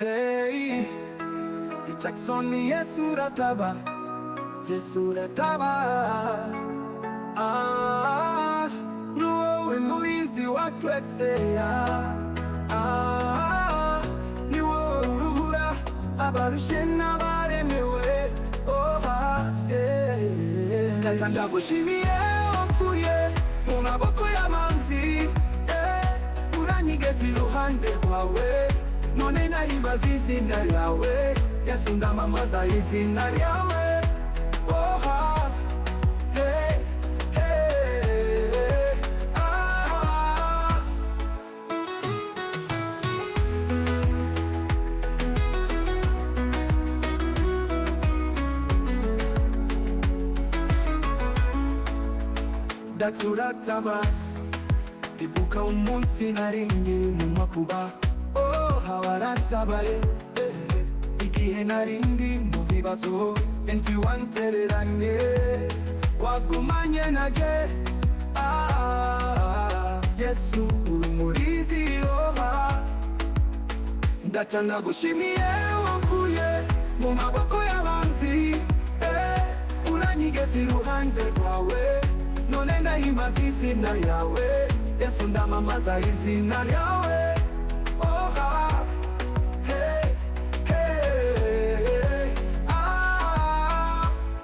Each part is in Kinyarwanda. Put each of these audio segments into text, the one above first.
Hey, Jackson ni Yesu rataba, Yesu rataba. Niwowe murinzi wa twese. Niwowe uruhura abarushe n'abaremewe. Reka ndagushimiye wakuye mu maboko y'abanzi. Uranyigeza iruhande rwawe, none nahimbaza izina ryawe. Yesu ndamamaza izina ryawe. Hey, hey, Daturataba, ndibuka umunsi narindi mu makuba. Waratabaye, igihe narindi mu bibazo, ntiwantereranye, wagumanye nanje. Yesu uri umurinzi. Ndata ndagushimiye wakuye mu maboko y'abanzi. Uranyigeza iruhande rwawe, none ndahimbaza izina ryawe. Yesu ndamamaza izina ryawe.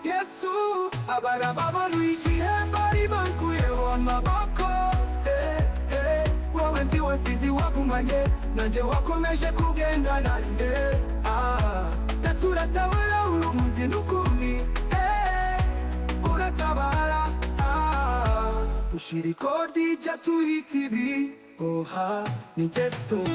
Yesu abarababona igihe bari bankuyeho amaboko. Wowe ndiwe nsizi wagumanye nanje, wakomeje kugenda nanjye. Daturataba uri umurinzi n'ukuri. Uratabara. Ushirikodi Jatuyi TV. Ni Jackson.